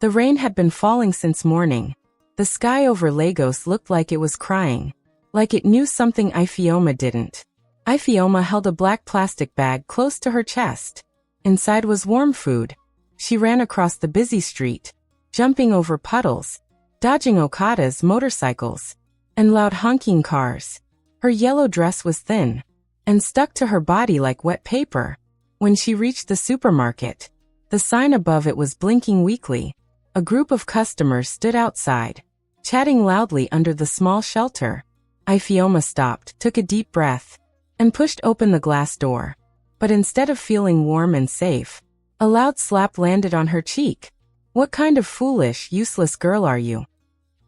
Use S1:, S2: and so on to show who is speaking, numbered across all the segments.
S1: The rain had been falling since morning. The sky over Lagos looked like it was crying, like it knew something Ifeoma didn't. Ifeoma held a black plastic bag close to her chest. Inside was warm food. She ran across the busy street, jumping over puddles, dodging Okadas, motorcycles, and loud honking cars. Her yellow dress was thin and stuck to her body like wet paper. When she reached the supermarket, the sign above it was blinking weakly. A group of customers stood outside, chatting loudly under the small shelter. Ifeoma stopped, took a deep breath, and pushed open the glass door. But instead of feeling warm and safe, a loud slap landed on her cheek. "What kind of foolish, useless girl are you?"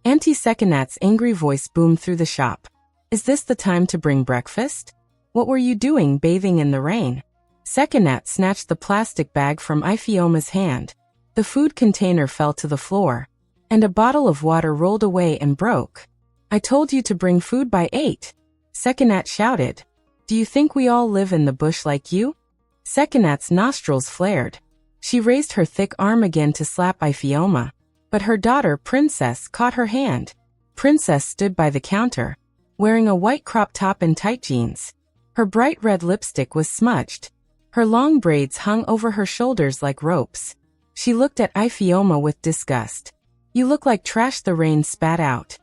S1: Auntie Sekinat's angry voice boomed through the shop. "Is this the time to bring breakfast? What were you doing bathing in the rain?" Sekinat snatched the plastic bag from Ifeoma's hand. The food container fell to the floor, and a bottle of water rolled away and broke. "I told you to bring food by 8. Sekinat shouted. "Do you think we all live in the bush like you?" Sekinat's nostrils flared. She raised her thick arm again to slap Ifeoma, but her daughter, Princess, caught her hand. Princess stood by the counter, wearing a white crop top and tight jeans. Her bright red lipstick was smudged. Her long braids hung over her shoulders like ropes. She looked at Ifeoma with disgust. "You look like trash the rain spat out."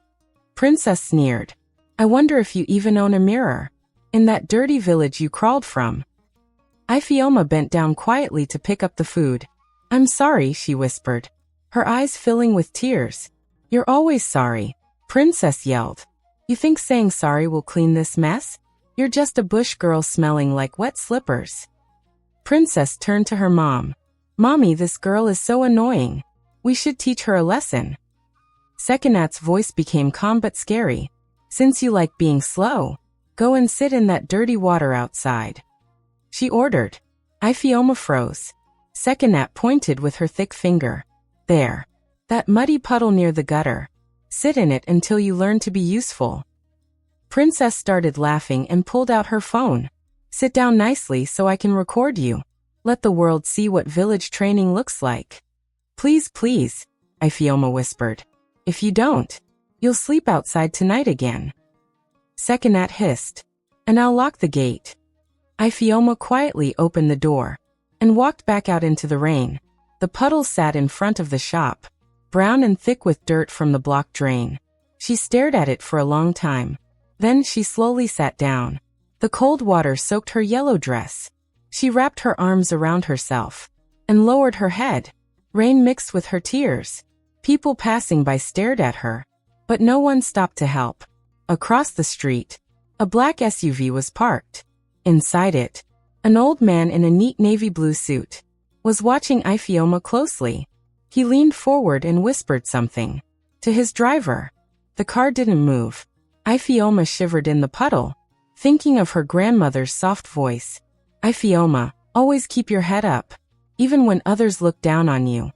S1: Princess sneered. "I wonder if you even own a mirror. In that dirty village you crawled from." Ifeoma bent down quietly to pick up the food. "I'm sorry," she whispered, her eyes filling with tears. "You're always sorry," Princess yelled. "You think saying sorry will clean this mess? You're just a bush girl smelling like wet slippers." Princess turned to her mom. "Mommy, this girl is so annoying. We should teach her a lesson." Sekinat's voice became calm but scary. "Since you like being slow, go and sit in that dirty water outside," she ordered. Ifeoma froze. Sekinat pointed with her thick finger. "There. That muddy puddle near the gutter. Sit in it until you learn to be useful." Princess started laughing and pulled out her phone. "Sit down nicely so I can record you. Let the world see what village training looks like." "Please, please," Ifeoma whispered. "If you don't, you'll sleep outside tonight again." Sekinat hissed. "And I'll lock the gate." Ifeoma quietly opened the door and walked back out into the rain. The puddle sat in front of the shop, brown and thick with dirt from the blocked drain. She stared at it for a long time. Then she slowly sat down. The cold water soaked her yellow dress. She wrapped her arms around herself and lowered her head. Rain mixed with her tears. People passing by stared at her, but no one stopped to help. Across the street, a black SUV was parked. Inside it, an old man in a neat navy blue suit was watching Ifeoma closely. He leaned forward and whispered something to his driver. The car didn't move. Ifeoma shivered in the puddle, thinking of her grandmother's soft voice. "Ifeoma, always keep your head up, even when others look down on you,"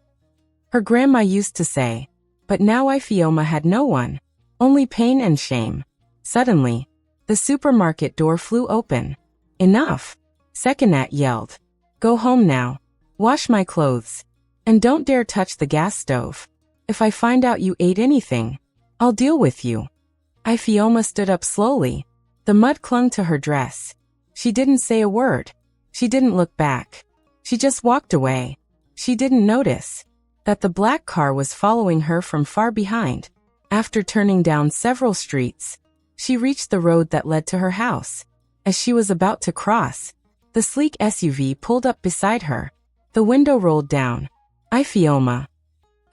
S1: her grandma used to say. But now Ifeoma had no one, only pain and shame. Suddenly, the supermarket door flew open. "Enough!" Sekinat yelled. "Go home now. Wash my clothes. And don't dare touch the gas stove. If I find out you ate anything, I'll deal with you." Ifeoma stood up slowly. The mud clung to her dress. She didn't say a word. She didn't look back. She just walked away. She didn't notice that the black car was following her from far behind. After turning down several streets, she reached the road that led to her house. As she was about to cross, the sleek SUV pulled up beside her. The window rolled down. "Ifeoma."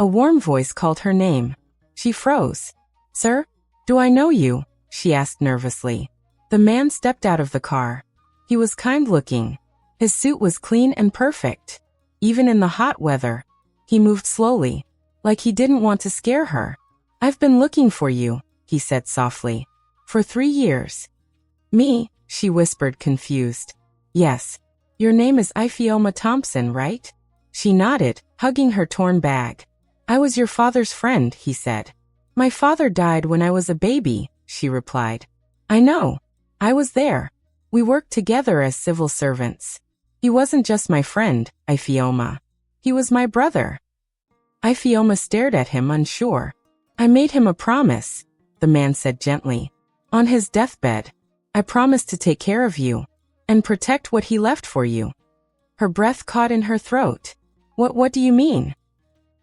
S1: A warm voice called her name. She froze. "Sir? Do I know you?" she asked nervously. The man stepped out of the car. He was kind-looking. His suit was clean and perfect. Even in the hot weather, he moved slowly, like he didn't want to scare her. "I've been looking for you," he said softly. "For 3 years." "Me?" she whispered, confused. "Yes. Your name is Ifeoma Thompson, right?" She nodded, hugging her torn bag. "I was your father's friend," he said. "My father died when I was a baby," she replied. "I know. I was there. We worked together as civil servants. He wasn't just my friend, Ifeoma. He was my brother." Ifeoma stared at him unsure. I made him a promise, the man said gently. On his deathbed, I promised to take care of you and protect what he left for you. Her breath caught in her throat. What do you mean?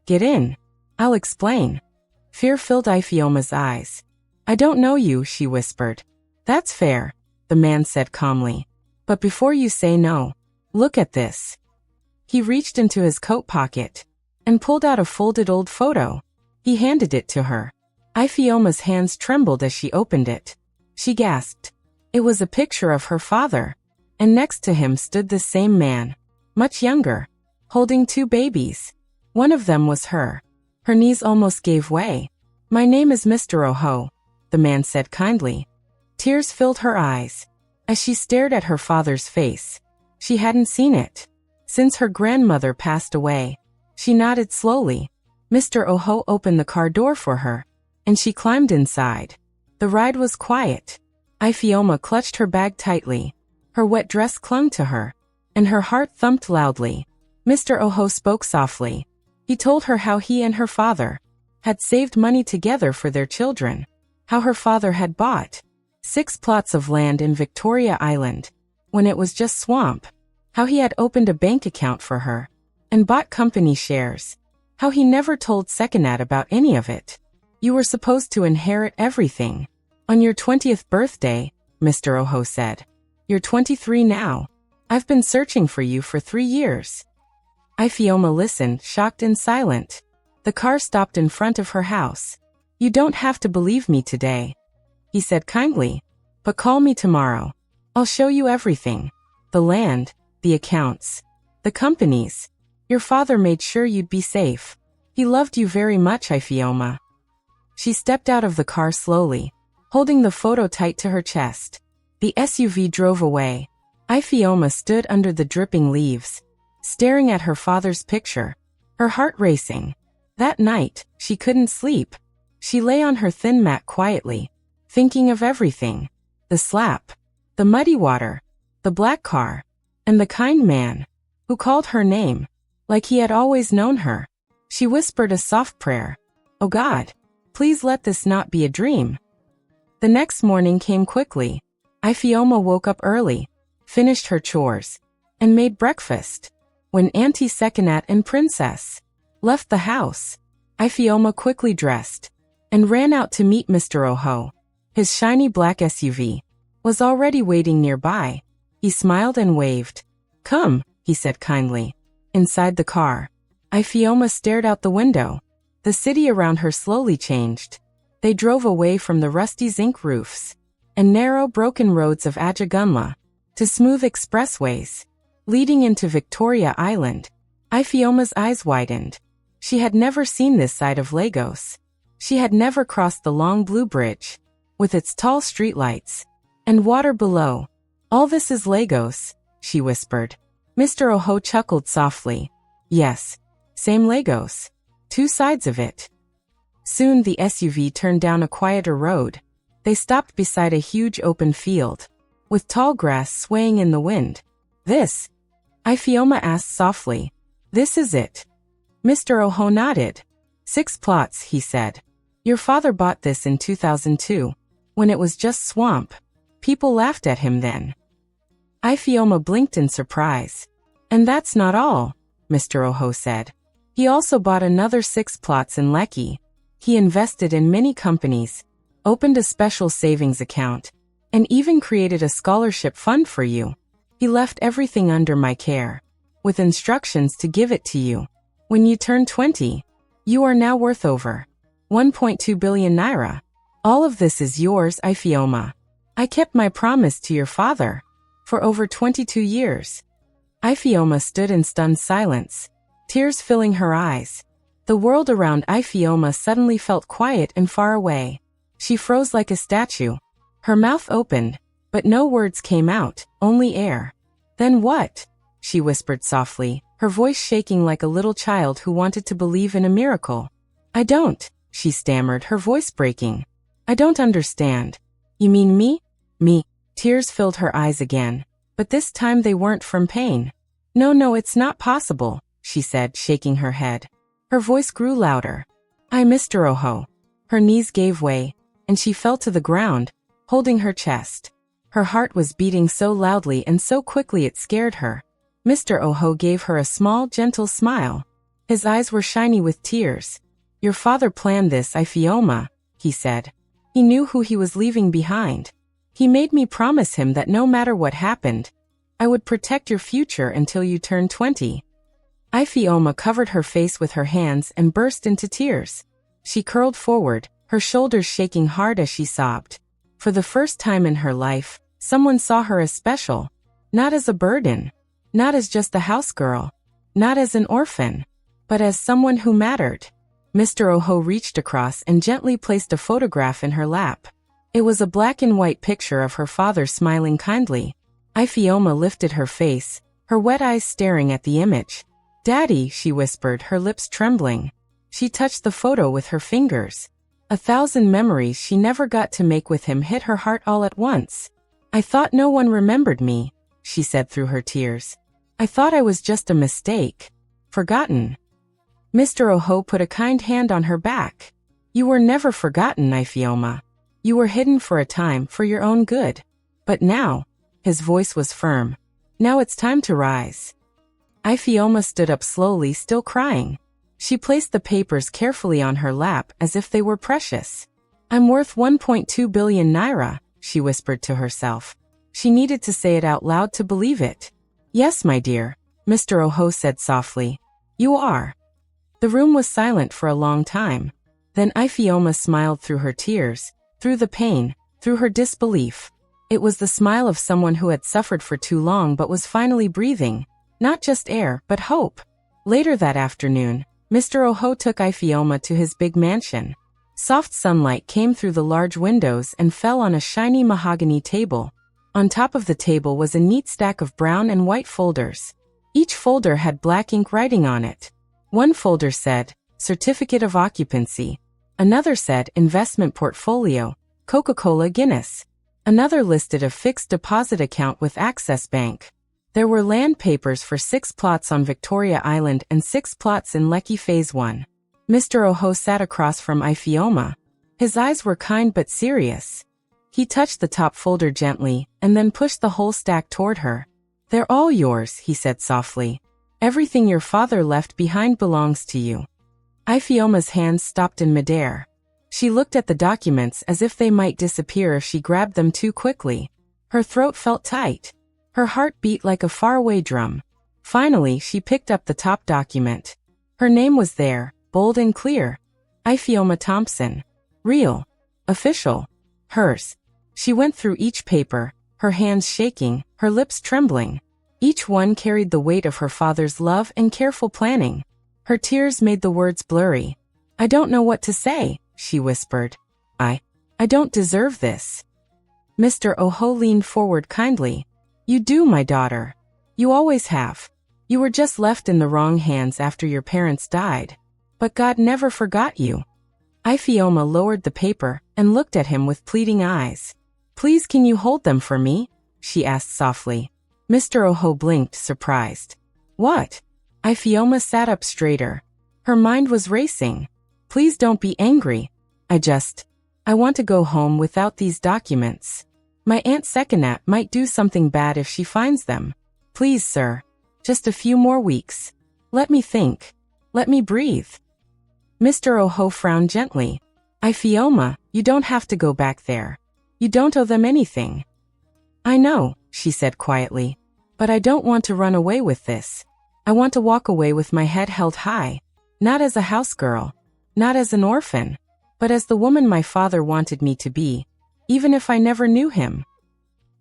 S1: Get in. I'll explain. Fear filled Ifeoma's eyes. I don't know you, she whispered. That's fair, the man said calmly. But before you say no, look at this. He reached into his coat pocket and pulled out a folded old photo. He handed it to her. Ifeoma's hands trembled as she opened it. She gasped. It was a picture of her father, and next to him stood the same man, much younger, holding two babies. One of them was her. Her knees almost gave way. My name is Mr. Oho, the man said kindly. Tears filled her eyes as she stared at her father's face. She hadn't seen it since her grandmother passed away. She nodded slowly. Mr. Oho opened the car door for her, and she climbed inside. The ride was quiet. Ifeoma clutched her bag tightly. Her wet dress clung to her, and her heart thumped loudly. Mr. Oho spoke softly. He told her how he and her father had saved money together for their children, how her father had bought 6 plots of land in Victoria Island when it was just swamp, how he had opened a bank account for her and bought company shares, how he never told Sekinat about any of it. You were supposed to inherit everything on your 20th birthday, Mr. Oho said. You're 23 now. I've been searching for you for 3 years. Ifeoma listened, shocked and silent. The car stopped in front of her house. You don't have to believe me today, he said kindly, but call me tomorrow. I'll show you everything. The land, the accounts, the companies. Your father made sure you'd be safe. He loved you very much, Ifeoma. She stepped out of the car slowly, holding the photo tight to her chest. The SUV drove away. Ifeoma stood under the dripping leaves, staring at her father's picture, her heart racing. That night, she couldn't sleep. She lay on her thin mat quietly, thinking of everything. The slap, the muddy water, the black car, and the kind man who called her name, like he had always known her. She whispered a soft prayer. Oh God, please let this not be a dream. The next morning came quickly. Ifeoma woke up early, finished her chores, and made breakfast. When Auntie Sekinat and Princess left the house, Ifeoma quickly dressed and ran out to meet Mr. Oho. His shiny black SUV was already waiting nearby. He smiled and waved. Come, he said kindly. Inside the car, Ifeoma stared out the window. The city around her slowly changed. They drove away from the rusty zinc roofs and narrow broken roads of Ajagunla to smooth expressways leading into Victoria Island. Ifeoma's eyes widened. She had never seen this side of Lagos. She had never crossed the long blue bridge with its tall streetlights and water below. All this is Lagos, she whispered. Mr. Oho chuckled softly. Yes, same Lagos. 2 sides of it. Soon the SUV turned down a quieter road. They stopped beside a huge open field, with tall grass swaying in the wind. This? Ifeoma asked softly. This is it. Mr. Oho nodded. 6 plots, he said. Your father bought this in 2002, when it was just swamp. People laughed at him then. Ifeoma blinked in surprise. And that's not all, Mr. Oho said. He also bought another 6 plots in Lekki. He invested in many companies, opened a special savings account, and even created a scholarship fund for you. He left everything under my care, with instructions to give it to you when you turn 20. You are now worth over 1.2 billion naira. All of this is yours, Ifeoma. I kept my promise to your father for over 22 years. Ifeoma stood in stunned silence, tears filling her eyes. The world around Ifeoma suddenly felt quiet and far away. She froze like a statue. Her mouth opened, but no words came out, only air. Then what? She whispered softly, her voice shaking like a little child who wanted to believe in a miracle. I don't, she stammered, her voice breaking. I don't understand. You mean me? Me. Tears filled her eyes again, but this time they weren't from pain. No, it's not possible, she said, shaking her head. Her voice grew louder. Mr. Oho. Her knees gave way, and she fell to the ground, holding her chest. Her heart was beating so loudly and so quickly it scared her. Mr. Oho gave her a small, gentle smile. His eyes were shiny with tears. Your father planned this, Ifeoma, he said. He knew who he was leaving behind. He made me promise him that no matter what happened, I would protect your future until you turned 20. Ifeoma covered her face with her hands and burst into tears. She curled forward, her shoulders shaking hard as she sobbed. For the first time in her life, someone saw her as special. Not as a burden. Not as just a house girl. Not as an orphan. But as someone who mattered. Mr. Oho reached across and gently placed a photograph in her lap. It was a black and white picture of her father smiling kindly. Ifeoma lifted her face, her wet eyes staring at the image. Daddy, she whispered, her lips trembling. She touched the photo with her fingers. 1,000 memories she never got to make with him hit her heart all at once. I thought no one remembered me, she said through her tears. I thought I was just a mistake. Forgotten. Mr. Oho put a kind hand on her back. You were never forgotten, Ifeoma. You were hidden for a time for your own good. But now, his voice was firm. Now it's time to rise. Ifeoma stood up slowly, still crying. She placed the papers carefully on her lap as if they were precious. I'm worth 1.2 billion naira, she whispered to herself. She needed to say it out loud to believe it. Yes, my dear, Mr. Oho said softly. You are. The room was silent for a long time. Then Ifeoma smiled through her tears, through the pain, through her disbelief. It was the smile of someone who had suffered for too long but was finally breathing. Not just air, but hope. Later that afternoon, Mr. Oho took Ifeoma to his big mansion. Soft sunlight came through the large windows and fell on a shiny mahogany table. On top of the table was a neat stack of brown and white folders. Each folder had black ink writing on it. One folder said, Certificate of Occupancy. Another said, Investment Portfolio, Coca-Cola Guinness. Another listed a fixed deposit account with Access Bank. There were land papers for 6 plots on Victoria Island and 6 plots in Lekki Phase 1. Mr. Oho sat across from Ifeoma. His eyes were kind but serious. He touched the top folder gently, and then pushed the whole stack toward her. They're all yours, he said softly. Everything your father left behind belongs to you. Ifeoma's hands stopped in midair. She looked at the documents as if they might disappear if she grabbed them too quickly. Her throat felt tight. Her heart beat like a faraway drum. Finally, she picked up the top document. Her name was there, bold and clear. Ifeoma Thompson. Real. Official. Hers. She went through each paper, her hands shaking, her lips trembling. Each one carried the weight of her father's love and careful planning. Her tears made the words blurry. I don't know what to say, she whispered. I don't deserve this. Mr. Oho leaned forward kindly. You do, my daughter. You always have. You were just left in the wrong hands after your parents died. But God never forgot you. Ifeoma lowered the paper and looked at him with pleading eyes. Please, can you hold them for me? She asked softly. Mr. Oho blinked, surprised. What? Ifeoma sat up straighter. Her mind was racing. Please don't be angry. I want to go home without these documents. My Aunt Sekinat might do something bad if she finds them. Please, sir. Just a few more weeks. Let me think. Let me breathe. Mr. Oho frowned gently. Ifeoma, you don't have to go back there. You don't owe them anything. I know, she said quietly. But I don't want to run away with this. I want to walk away with my head held high. Not as a house girl. Not as an orphan. But as the woman my father wanted me to be. Even if I never knew him.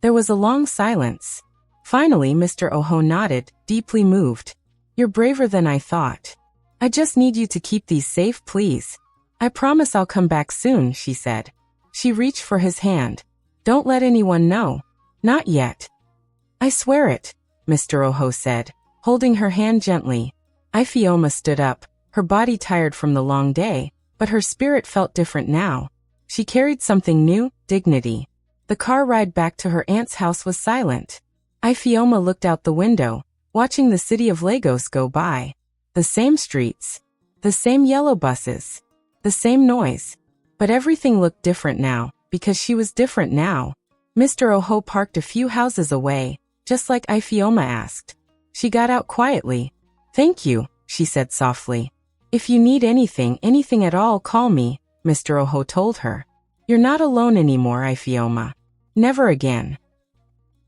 S1: There was a long silence. Finally, Mr. Oho nodded, deeply moved. You're braver than I thought. I just need you to keep these safe, please. I promise I'll come back soon, she said. She reached for his hand. Don't let anyone know. Not yet. I swear it, Mr. Oho said, holding her hand gently. Ifeoma stood up, her body tired from the long day, but her spirit felt different now. She carried something new, dignity. The car ride back to her aunt's house was silent. Ifeoma looked out the window, watching the city of Lagos go by. The same streets. The same yellow buses. The same noise. But everything looked different now, because she was different now. Mr. Oho parked a few houses away, just like Ifeoma asked. She got out quietly. "Thank you," she said softly. "If you need anything at all, call me," Mr. Oho told her. "You're not alone anymore, Ifeoma. Never again."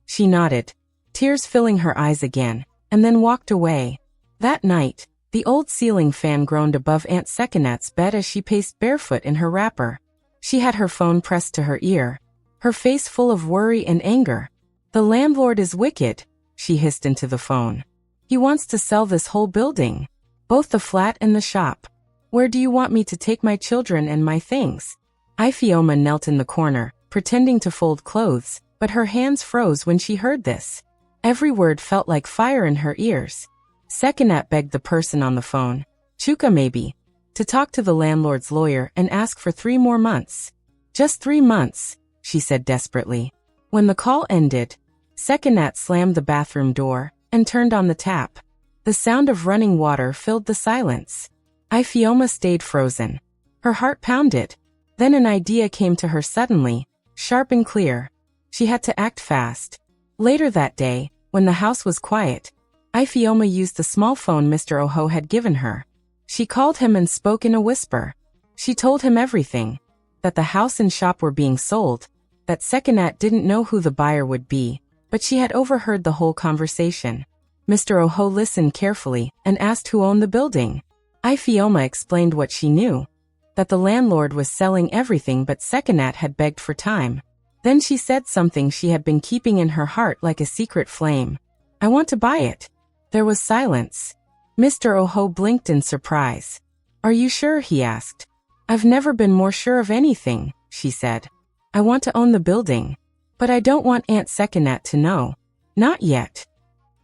S1: She nodded, tears filling her eyes again, and then walked away. That night, the old ceiling fan groaned above Aunt Sekinat's bed as she paced barefoot in her wrapper. She had her phone pressed to her ear, her face full of worry and anger. "The landlord is wicked," she hissed into the phone. "He wants to sell this whole building. Both the flat and the shop. Where do you want me to take my children and my things?" Ifeoma knelt in the corner, pretending to fold clothes, but her hands froze when she heard this. Every word felt like fire in her ears. Sekinat begged the person on the phone, Chuka maybe, to talk to the landlord's lawyer and ask for 3 more months. "Just 3 months," she said desperately. When the call ended, Sekinat slammed the bathroom door and turned on the tap. The sound of running water filled the silence. Ifeoma stayed frozen. Her heart pounded. Then an idea came to her suddenly, sharp and clear. She had to act fast. Later that day, when the house was quiet, Ifeoma used the small phone Mr. Oho had given her. She called him and spoke in a whisper. She told him everything. That the house and shop were being sold. That Sekinat didn't know who the buyer would be, but she had overheard the whole conversation. Mr. Oho listened carefully and asked who owned the building. Ifeoma explained what she knew. That the landlord was selling everything but Sekinat had begged for time. Then she said something she had been keeping in her heart like a secret flame. "I want to buy it." There was silence. Mr. Oho blinked in surprise. "Are you sure?" he asked. "I've never been more sure of anything," she said. "I want to own the building. But I don't want Aunt Sekinat to know. Not yet."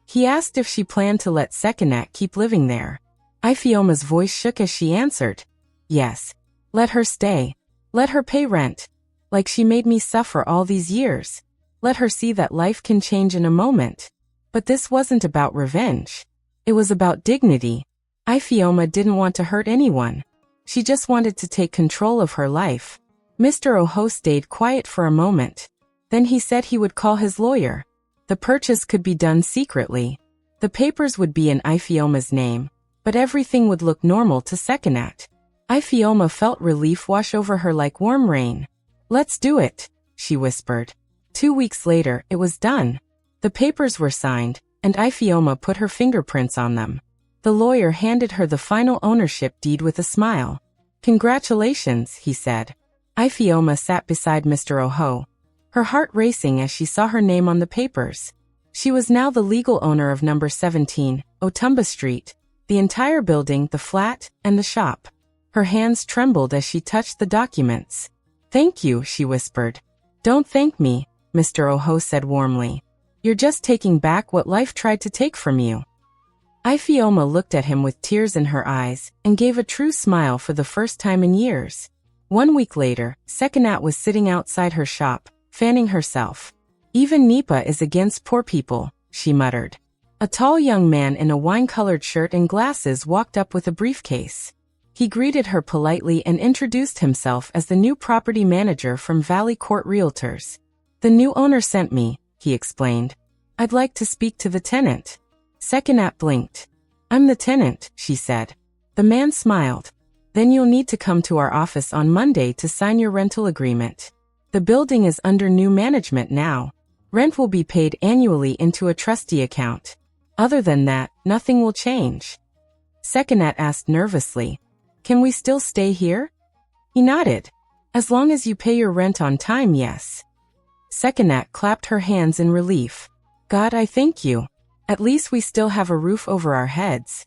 S1: He asked if she planned to let Sekinat keep living there. Ifeoma's voice shook as she answered, "Yes. Let her stay. Let her pay rent. Like she made me suffer all these years. Let her see that life can change in a moment." But this wasn't about revenge. It was about dignity. Ifeoma didn't want to hurt anyone. She just wanted to take control of her life. Mr. Oho stayed quiet for a moment. Then he said he would call his lawyer. The purchase could be done secretly. The papers would be in Ifeoma's name, but everything would look normal to Sekinat. Ifeoma felt relief wash over her like warm rain. "Let's do it," she whispered. 2 weeks later, it was done. The papers were signed, and Ifeoma put her fingerprints on them. The lawyer handed her the final ownership deed with a smile. "Congratulations," he said. Ifeoma sat beside Mr. Oho, her heart racing as she saw her name on the papers. She was now the legal owner of number 17, Otumba Street, the entire building, the flat, and the shop. Her hands trembled as she touched the documents. "Thank you," she whispered. "Don't thank me," Mr. Oho said warmly. "You're just taking back what life tried to take from you." Ifeoma looked at him with tears in her eyes and gave a true smile for the first time in years. 1 week later, Sekinat was sitting outside her shop, fanning herself. "Even Nipa is against poor people," she muttered. A tall young man in a wine-colored shirt and glasses walked up with a briefcase. He greeted her politely and introduced himself as the new property manager from Valley Court Realtors. "The new owner sent me," he explained. "I'd like to speak to the tenant." Sekinat blinked. "I'm the tenant," she said. The man smiled. "Then you'll need to come to our office on Monday to sign your rental agreement. The building is under new management now. Rent will be paid annually into a trustee account. Other than that, nothing will change." Sekinat asked nervously, "Can we still stay here?" He nodded. "As long as you pay your rent on time, yes." Sekinat clapped her hands in relief. "God, I thank you. At least we still have a roof over our heads."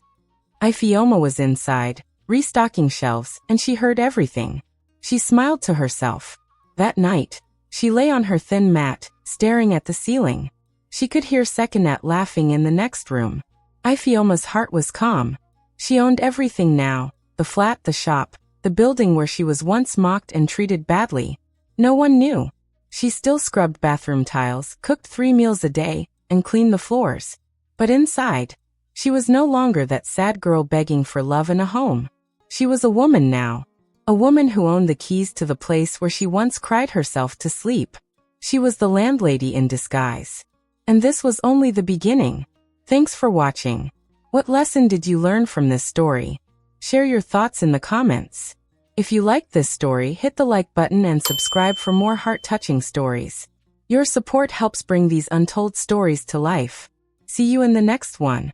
S1: Ifeoma was inside, restocking shelves, and she heard everything. She smiled to herself. That night, she lay on her thin mat, staring at the ceiling. She could hear Sekinat laughing in the next room. Ifeoma's heart was calm. She owned everything now, the flat, the shop, the building where she was once mocked and treated badly. No one knew. She still scrubbed bathroom tiles, cooked 3 meals a day, and cleaned the floors. But inside, she was no longer that sad girl begging for love and a home. She was a woman now. A woman who owned the keys to the place where she once cried herself to sleep. She was the landlady in disguise. And this was only the beginning. Thanks for watching. What lesson did you learn from this story? Share your thoughts in the comments. If you liked this story, hit the like button and subscribe for more heart-touching stories. Your support helps bring these untold stories to life. See you in the next one.